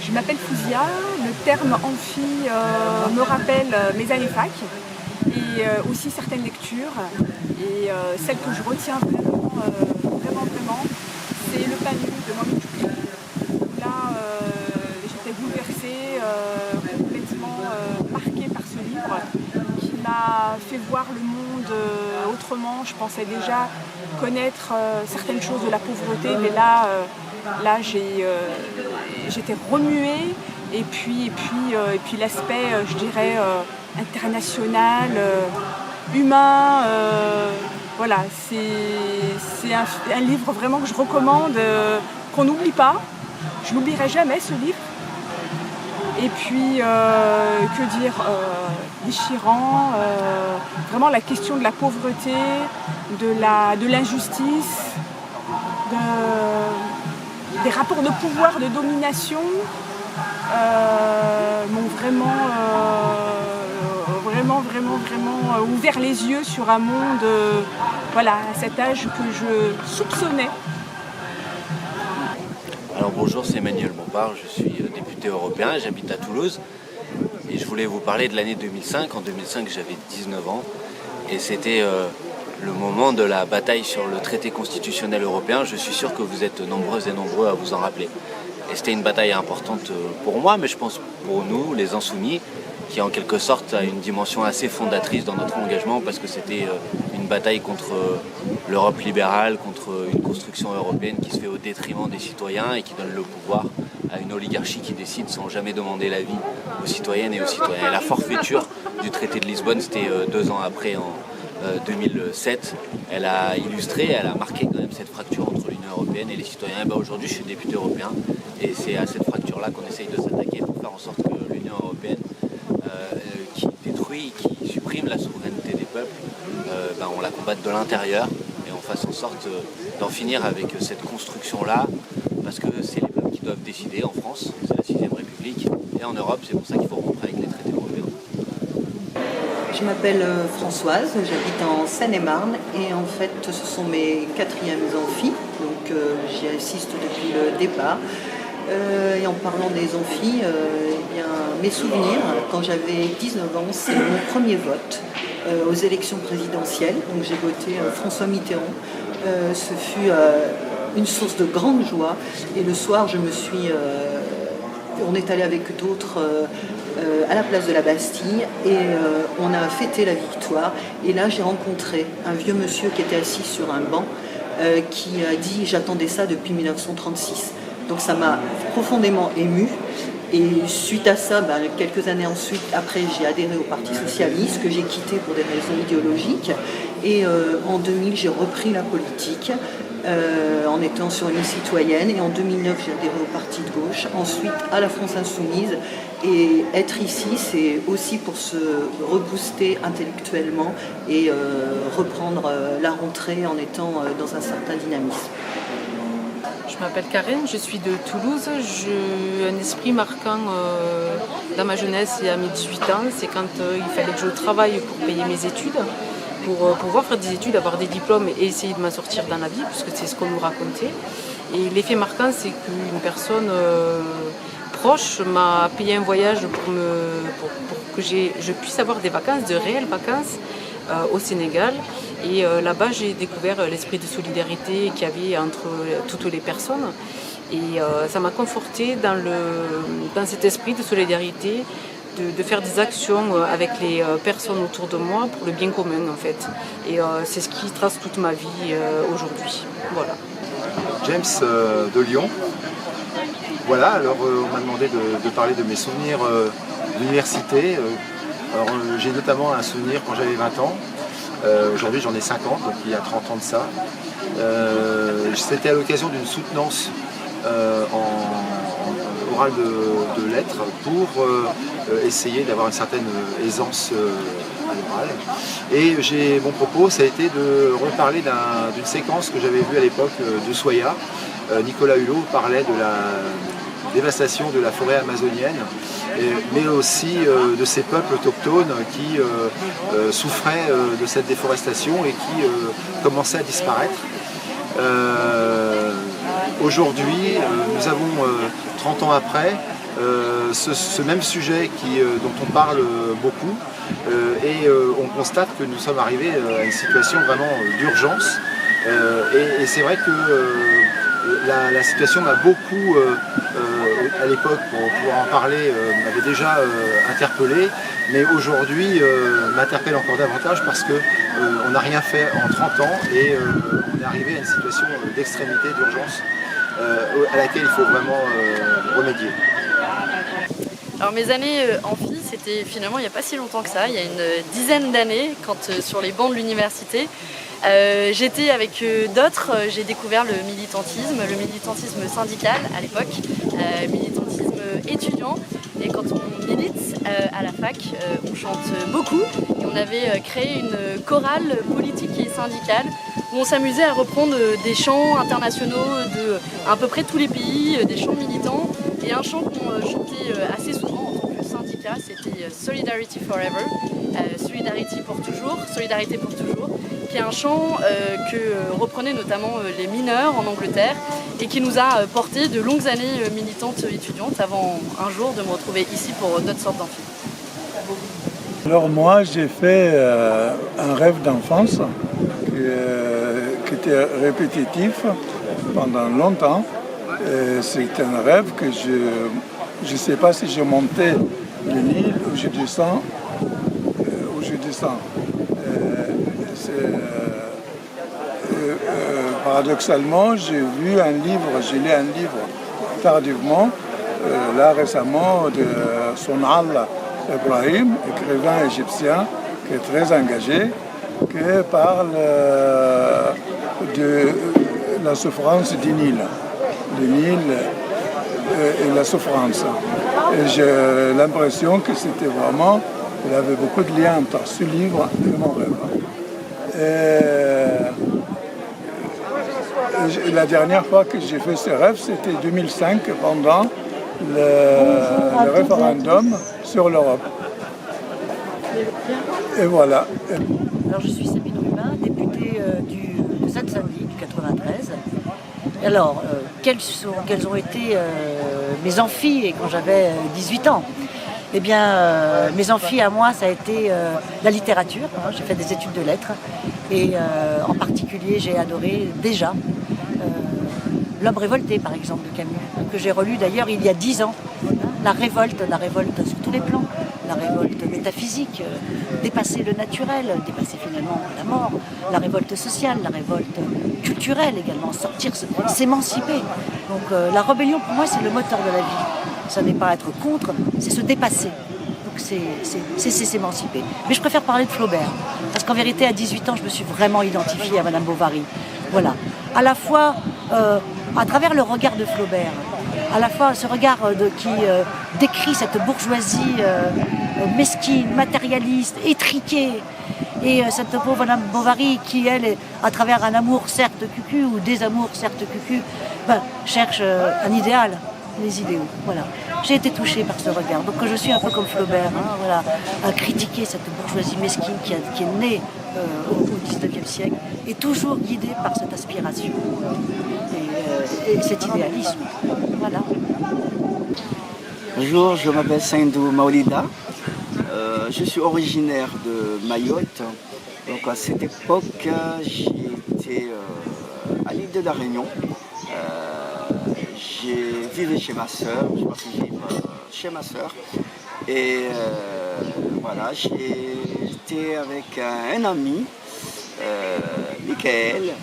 Je m'appelle Fouzia, le terme amphi me rappelle mes années fac et aussi certaines lectures. Et celle que je retiens vraiment, c'est Le Panu de Mamouchou. Là, j'étais bouleversée, complètement marquée par ce livre qui m'a fait voir le monde autrement. Je pensais déjà connaître certaines choses de la pauvreté, mais là j'étais remuée et puis l'aspect, je dirais, international, humain. Voilà, c'est un livre vraiment que je recommande, qu'on n'oublie pas. Je n'oublierai jamais ce livre. Et puis, que dire, déchirant, vraiment la question de la pauvreté, de l'injustice, des rapports de pouvoir, de domination, m'ont vraiment ouvert les yeux sur un monde, voilà, à cet âge que je soupçonnais. Alors bonjour, c'est Emmanuel Bompard, je suis député européen, j'habite à Toulouse et je voulais vous parler de l'année 2005. En 2005, j'avais 19 ans et c'était le moment de la bataille sur le traité constitutionnel européen. Je suis sûr que vous êtes nombreuses et nombreux à vous en rappeler. Et c'était une bataille importante pour moi, mais je pense pour nous, les Insoumis, qui en quelque sorte a une dimension assez fondatrice dans notre engagement, parce que c'était une bataille contre l'Europe libérale, contre une construction européenne qui se fait au détriment des citoyens et qui donne le pouvoir à une oligarchie qui décide sans jamais demander l'avis aux citoyennes et aux citoyens. Et la forfaiture du traité de Lisbonne, c'était 2 ans après, en 2007. Elle a illustré, elle a marqué quand même cette fracture entre l'Union européenne et les citoyens. Et ben aujourd'hui, je suis député européen et c'est à cette fracture-là qu'on essaye de s'attaquer pour faire en sorte que l'Union européenne, qui détruit, qui supprime la souveraineté des peuples, on la combatte de l'intérieur et on fasse en sorte d'en finir avec cette construction-là, parce que c'est les peuples qui doivent décider. En France, c'est la 6ème République, et en Europe, c'est pour ça qu'il faut rompre avec les traités européens. Je m'appelle Françoise, j'habite en Seine-et-Marne et en fait ce sont mes 4e amphis, donc j'y assiste depuis le départ. Et en parlant des amphis, eh bien, mes souvenirs, quand j'avais 19 ans, c'est mon premier vote aux élections présidentielles, donc j'ai voté François Mitterrand. Ce fut une source de grande joie et le soir on est allé avec d'autres à la place de la Bastille et on a fêté la victoire. Et là, j'ai rencontré un vieux monsieur qui était assis sur un banc qui a dit « J'attendais ça depuis 1936 ». Donc ça m'a profondément émue. Et suite à ça, quelques années après, j'ai adhéré au Parti Socialiste, que j'ai quitté pour des raisons idéologiques. Et en 2000, j'ai repris la politique en étant sur une citoyenne. Et en 2009, j'ai adhéré au Parti de gauche, ensuite à la France Insoumise. Et être ici, c'est aussi pour se rebooster intellectuellement et reprendre la rentrée en étant dans un certain dynamisme. Je m'appelle Karine, je suis de Toulouse. J'ai un esprit marquant dans ma jeunesse et à mes 18 ans. C'est quand il fallait que je travaille pour payer mes études, pour pouvoir faire des études, avoir des diplômes et essayer de m'en sortir dans la vie, puisque c'est ce qu'on nous racontait. Et l'effet marquant, c'est qu'une personne proche m'a payé un voyage pour que je puisse avoir des vacances, de réelles vacances au Sénégal. Et là-bas, j'ai découvert l'esprit de solidarité qu'il y avait entre toutes les personnes. Et ça m'a confortée dans cet esprit de solidarité, de faire des actions avec les personnes autour de moi pour le bien commun, en fait. Et c'est ce qui trace toute ma vie aujourd'hui. Voilà. James de Lyon. Voilà, alors on m'a demandé de parler de mes souvenirs d'université. Alors j'ai notamment un souvenir quand j'avais 20 ans. Aujourd'hui j'en ai 50, donc il y a 30 ans de ça. C'était à l'occasion d'une soutenance chorale de lettres pour essayer d'avoir une certaine aisance à l'oral. Et mon propos, ça a été de reparler d'une séquence que j'avais vue à l'époque de Soya. Nicolas Hulot parlait de la dévastation de la forêt amazonienne, mais aussi de ces peuples autochtones qui souffraient de cette déforestation et qui commençaient à disparaître. Aujourd'hui, nous avons 30 ans après ce même sujet dont on parle beaucoup et on constate que nous sommes arrivés à une situation vraiment d'urgence et c'est vrai que la situation m'a beaucoup, à l'époque, pour pouvoir en parler, m'avait déjà interpellé, mais aujourd'hui m'interpelle encore davantage parce qu'on n'a rien fait en 30 ans et on est arrivé à une situation d'extrémité, d'urgence, à laquelle il faut vraiment remédier. Alors mes années amphi, c'était finalement il n'y a pas si longtemps que ça, il y a une dizaine d'années, quand sur les bancs de l'université, j'étais avec d'autres, j'ai découvert le militantisme syndical à l'époque, militantisme étudiant. Et quand on milite à la fac, on chante beaucoup. Et on avait créé une chorale politique et syndicale où on s'amusait à reprendre des chants internationaux de à peu près tous les pays, des chants militants. Et un chant qu'on chantait assez souvent en tant que syndicat, c'était Solidarity Forever, Solidarité pour toujours, qui est un chant que reprenaient notamment les mineurs en Angleterre et qui nous a porté de longues années militantes étudiantes avant un jour de me retrouver ici pour d'autres sortes d'amphi. Alors moi j'ai fait un rêve d'enfance qui était répétitif pendant longtemps. C'est un rêve que je ne sais pas si je montais le Nil ou je descends. Paradoxalement, j'ai lu un livre tardivement, là récemment, de Sonal Ibrahim, écrivain égyptien qui est très engagé, qui parle de la souffrance du Nil. Le Nil et la souffrance. Et j'ai l'impression que c'était vraiment, il y avait beaucoup de liens entre ce livre et mon rêve. Et la dernière fois que j'ai fait ce rêve, c'était 2005, pendant le référendum sur l'Europe. Et voilà. Alors je suis Sabine Rubin, députée de Seine-Saint-Denis du 93. Alors, quels ont été mes amphis quand j'avais 18 ans? Eh bien, mes amphis à moi, ça a été la littérature. Hein, j'ai fait des études de lettres. Et en particulier, j'ai adoré déjà L'Homme révolté, par exemple, de Camus, que j'ai relu d'ailleurs il y a 10 ans. La révolte sur tous les plans. La révolte métaphysique, dépasser le naturel, dépasser finalement la mort, la révolte sociale, la révolte culturelle également, sortir, s'émanciper. Donc la rébellion pour moi c'est le moteur de la vie. Ça n'est pas être contre, c'est se dépasser. Donc c'est s'émanciper. Mais je préfère parler de Flaubert, parce qu'en vérité à 18 ans je me suis vraiment identifiée à Madame Bovary. Voilà. À la fois à travers le regard de Flaubert, à la fois ce regard qui décrit cette bourgeoisie mesquine, matérialiste, étriquée, et cette pauvre Madame Bovary qui, elle, est, à travers un amour certes cucu, ou des amours certes cucu, cherche un idéal, les idéaux. Voilà. J'ai été touchée par ce regard, donc je suis un peu comme Flaubert, hein, voilà, à critiquer cette bourgeoisie mesquine qui est née au XIXe siècle, et toujours guidée par cette aspiration et cet idéalisme. Voilà. Bonjour, je m'appelle Saindou Maolida. Je suis originaire de Mayotte. Donc à cette époque, j'étais à l'île de la Réunion. J'ai vécu chez ma sœur, je pense que j'ai chez ma sœur. Et voilà, j'étais avec un ami, Michael,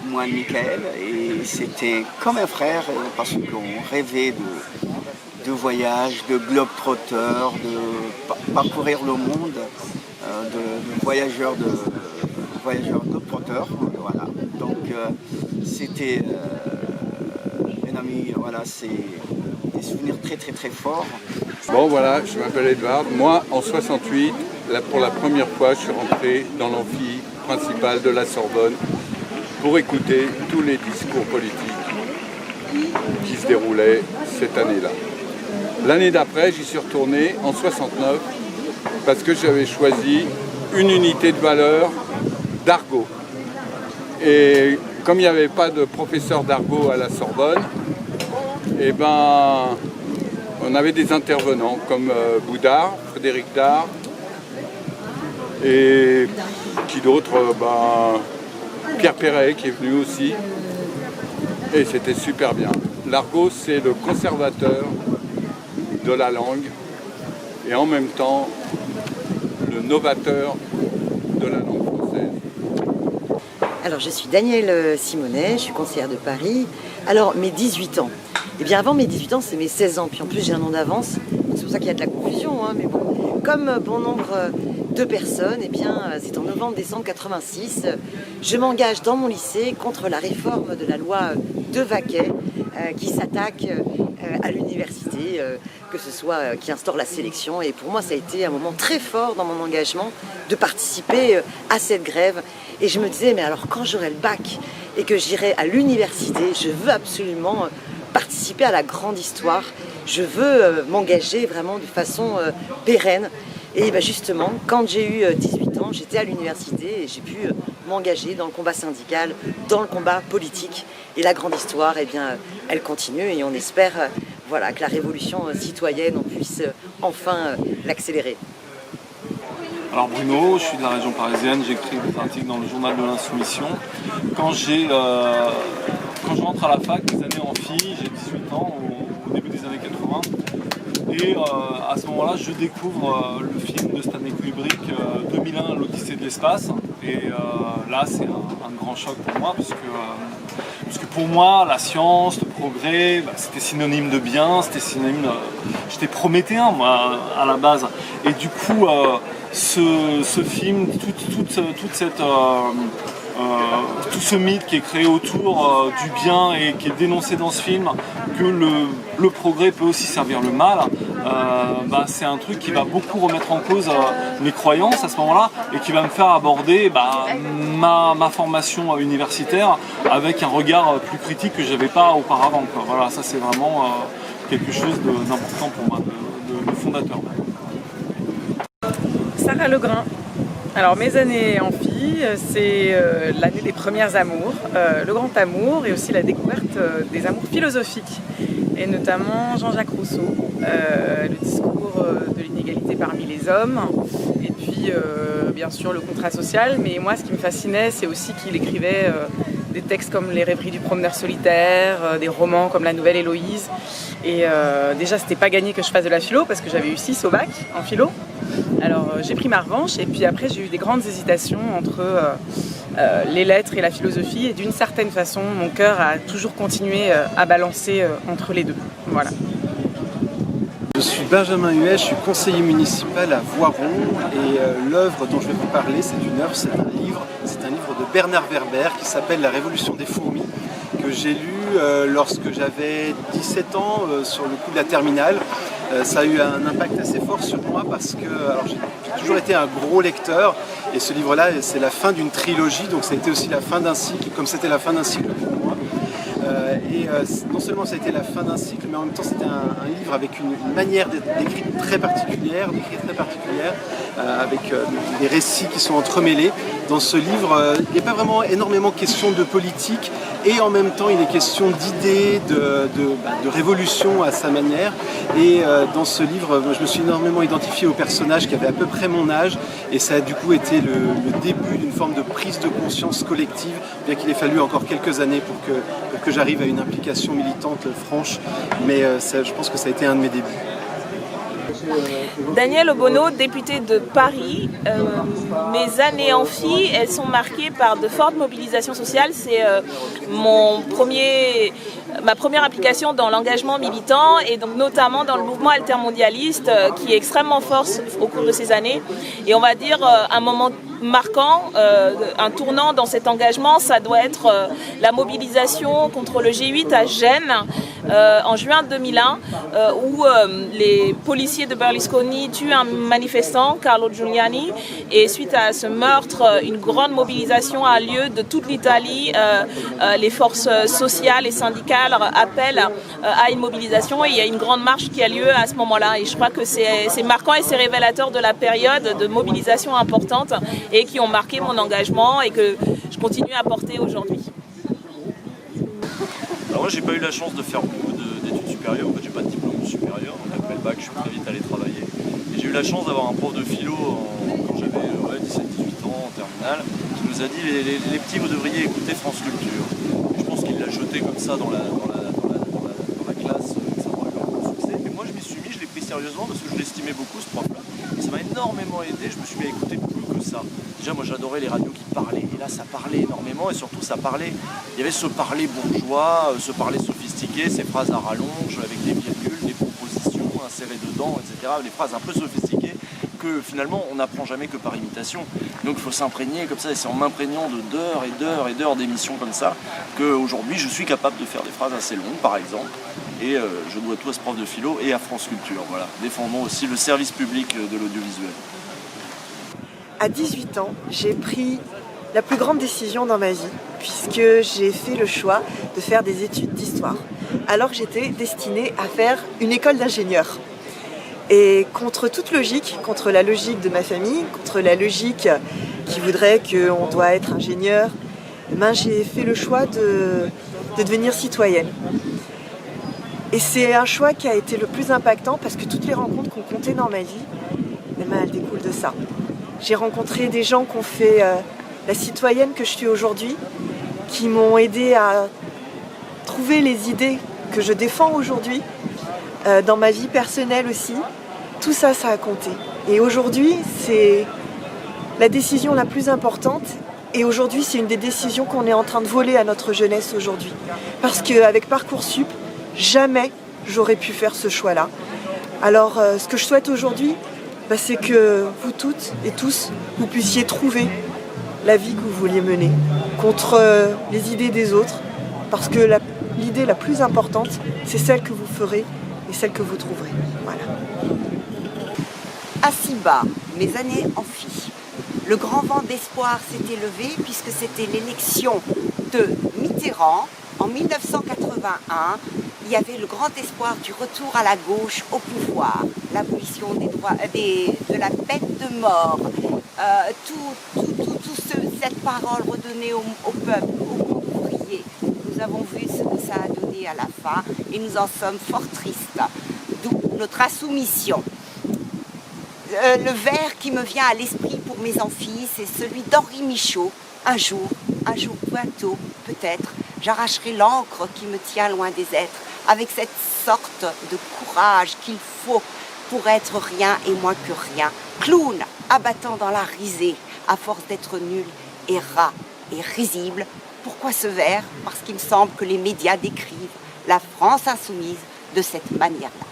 moi Michael, et c'était comme un frère parce qu'on rêvait de voyage, de globe-trotter, de parcourir le monde, de voyageurs globe-trotter. Voilà. Donc c'était un ami, voilà, c'est des souvenirs très très très forts. Bon voilà, je m'appelle Edouard. Moi, en 68, pour la première fois, je suis rentré dans l'amphi principal de la Sorbonne pour écouter tous les discours politiques qui se déroulaient cette année-là. L'année d'après, j'y suis retourné en 69 parce que j'avais choisi une unité de valeur d'argot. Et comme il n'y avait pas de professeur d'argot à la Sorbonne, eh ben, on avait des intervenants comme Boudard, Frédéric Dard, et qui d'autre, Pierre Perret qui est venu aussi. Et c'était super bien. L'argot, c'est le conservateur de la langue et en même temps le novateur de la langue française. Alors je suis Danielle Simonet, je suis conseillère de Paris. Alors mes 18 ans, eh bien avant mes 18 ans c'est mes 16 ans, puis en plus j'ai un an d'avance, c'est pour ça qu'il y a de la confusion, hein, mais bon, comme bon nombre de personnes, eh bien c'est en novembre-décembre 86, je m'engage dans mon lycée contre la réforme de la loi de Vaquet qui s'attaque à l'université, que ce soit qui instaure la sélection. Et pour moi, ça a été un moment très fort dans mon engagement de participer à cette grève. Et je me disais, mais alors quand j'aurai le bac et que j'irai à l'université, je veux absolument participer à la grande histoire. Je veux m'engager vraiment de façon pérenne. Et ben justement, quand j'ai eu 18 ans, j'étais à l'université et j'ai pu m'engager dans le combat syndical, dans le combat politique. Et la grande histoire, eh bien, elle continue et on espère voilà, que la révolution citoyenne, on puisse enfin l'accélérer. Alors Bruno, je suis de la région parisienne, j'écris des articles dans le journal de l'Insoumission. Quand je rentre à la fac, des années amphi, j'ai 18 ans, au début des années 80. Et à ce moment-là, je découvre le film de Stanley Kubrick, 2001, l'Odyssée de l'espace. Et là, c'est un grand choc pour moi, parce que pour moi, la science, le progrès, c'était synonyme de bien, c'était synonyme j'étais prométhéen, moi, à la base. Et du coup, ce film, tout ce mythe qui est créé autour du bien et qui est dénoncé dans ce film, que le progrès peut aussi servir le mal, c'est un truc qui va beaucoup remettre en cause mes croyances à ce moment-là et qui va me faire aborder ma formation universitaire avec un regard plus critique que je n'avais pas auparavant, quoi. Voilà, ça c'est vraiment quelque chose d'important pour moi, de fondateur. Sarah Legrain. Alors mes années amphi, c'est l'année des premières amours, le grand amour et aussi la découverte des amours philosophiques, et notamment Jean-Jacques Rousseau, le discours de l'inégalité parmi les hommes, et puis bien sûr le contrat social. Mais moi ce qui me fascinait, c'est aussi qu'il écrivait des textes comme Les rêveries du promeneur solitaire, des romans comme La Nouvelle Héloïse. Et déjà c'était pas gagné que je fasse de la philo parce que j'avais eu 6 au bac en philo. Alors j'ai pris ma revanche et puis après j'ai eu des grandes hésitations entre les lettres et la philosophie, et d'une certaine façon mon cœur a toujours continué à balancer entre les deux. Voilà. Je suis Benjamin Huet, je suis conseiller municipal à Voiron et l'œuvre dont je vais vous parler, c'est un livre de Bernard Werber qui s'appelle La Révolution des fourmis, que j'ai lu lorsque j'avais 17 ans sur le coup de la terminale. Ça a eu un impact assez fort sur moi parce que j'ai toujours été un gros lecteur, et ce livre-là, c'est la fin d'une trilogie, donc ça a été aussi la fin d'un cycle, comme c'était la fin d'un cycle pour moi. Non seulement ça a été la fin d'un cycle, mais en même temps c'était un livre avec une manière d'écrire très particulière, avec des récits qui sont entremêlés. Dans ce livre, il n'y a pas vraiment énormément question de politique, et en même temps il est question d'idées, de révolution à sa manière. Et dans ce livre, je me suis énormément identifié au personnage qui avait à peu près mon âge, et ça a du coup été le début d'une forme de prise de conscience collective, bien qu'il ait fallu encore quelques années pour que j'arrive à une implication militante franche, mais je pense que ça a été un de mes débuts. Danielle Obono, députée de Paris. Mes années amphi, elles sont marquées par de fortes mobilisations sociales. C'est mon premier ma première implication dans l'engagement militant et donc notamment dans le mouvement altermondialiste qui est extrêmement fort au cours de ces années. Et on va dire un moment marquant, un tournant dans cet engagement, ça doit être la mobilisation contre le G8 à Gênes en juin 2001 où les policiers de Berlusconi tuent un manifestant, Carlo Giuliani, et suite à ce meurtre, une grande mobilisation a lieu de toute l'Italie. Les forces sociales et syndicales appellent à une mobilisation et il y a une grande marche qui a lieu à ce moment-là. Et je crois que c'est marquant et c'est révélateur de la période de mobilisation importante et qui ont marqué mon engagement et que je continue à porter aujourd'hui. Alors moi j'ai pas eu la chance de faire beaucoup d'études supérieures, en fait j'ai pas de diplôme supérieur, donc après le bac je suis très vite allé travailler. Et j'ai eu la chance d'avoir un prof de philo quand j'avais 17-18 ans en terminale, qui nous a dit les petits vous devriez écouter France Culture. Et je pense qu'il l'a jeté comme ça dans la classe, ça aura eu un grand succès. Et moi je m'y suis mis, je l'ai pris sérieusement parce que je l'estimais beaucoup ce prof-là. Et ça m'a énormément aidé, je me suis mis à écouter plus que ça. Déjà moi j'adorais les radios qui parlaient, et là ça parlait énormément et surtout ça parlait, il y avait ce parler bourgeois, ce parler sophistiqué, ces phrases à rallonge avec des virgules, des propositions insérées dedans, etc. Des phrases un peu sophistiquées que finalement on n'apprend jamais que par imitation. Donc il faut s'imprégner comme ça et c'est en m'imprégnant d'heures et d'heures et d'heures d'émissions comme ça qu'aujourd'hui je suis capable de faire des phrases assez longues par exemple. Et je dois tout à ce prof de philo et à France Culture. Voilà. Défendons aussi le service public de l'audiovisuel. À 18 ans, j'ai pris la plus grande décision dans ma vie, puisque j'ai fait le choix de faire des études d'histoire. Alors que j'étais destinée à faire une école d'ingénieur. Et contre toute logique, contre la logique de ma famille, contre la logique qui voudrait qu'on doit être ingénieur, j'ai fait le choix de devenir citoyenne. Et c'est un choix qui a été le plus impactant parce que toutes les rencontres qu'on comptait dans ma vie, elles découlent de ça. J'ai rencontré des gens qui ont fait la citoyenne que je suis aujourd'hui, qui m'ont aidé à trouver les idées que je défends aujourd'hui, dans ma vie personnelle aussi. Tout ça, ça a compté. Et aujourd'hui, c'est la décision la plus importante. Et aujourd'hui, c'est une des décisions qu'on est en train de voler à notre jeunesse aujourd'hui. Parce qu'avec Parcoursup, jamais j'aurais pu faire ce choix-là. Alors, ce que je souhaite aujourd'hui, c'est que vous toutes et tous, vous puissiez trouver la vie que vous vouliez mener contre les idées des autres, parce que l'idée la plus importante, c'est celle que vous ferez et celle que vous trouverez. Voilà. Assis bas, mes années en fille, le grand vent d'espoir s'était levé puisque c'était l'élection de Mitterrand en 1981. Il y avait le grand espoir du retour à la gauche au pouvoir, l'abolition des droits, de la peine de mort, cette parole redonnée au peuple, au monde ouvrier. Nous avons vu ce que ça a donné à la fin et nous en sommes fort tristes, d'où notre insoumission. Le vers qui me vient à l'esprit pour mes amphis, c'est celui d'Henri Michaud. Un jour bientôt, peut-être, j'arracherai l'encre qui me tient loin des êtres, avec cette sorte de courage qu'il faut pour être rien et moins que rien. Clown, abattant dans la risée, à force d'être nul et rat et risible. Pourquoi ce vers? Parce qu'il me semble que les médias décrivent la France insoumise de cette manière-là.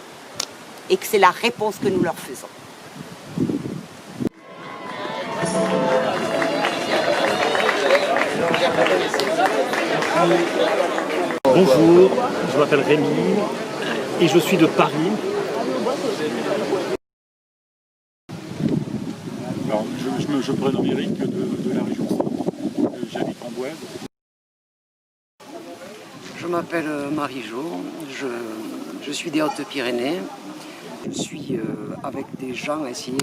Et que c'est la réponse que nous leur faisons. Bonjour, je m'appelle Rémi et je suis de Paris. Alors, je prénomme Eric de la région Centre. J'habite en Boise. Je m'appelle Marie-Jo, je suis des Hautes-Pyrénées. Je suis avec des gens à essayer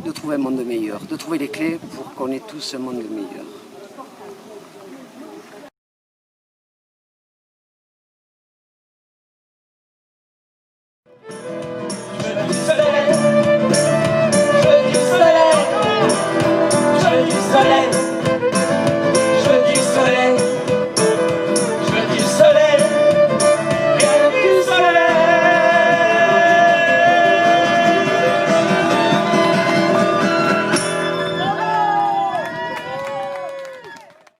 de trouver un monde meilleur, de trouver les clés pour qu'on ait tous un monde meilleur.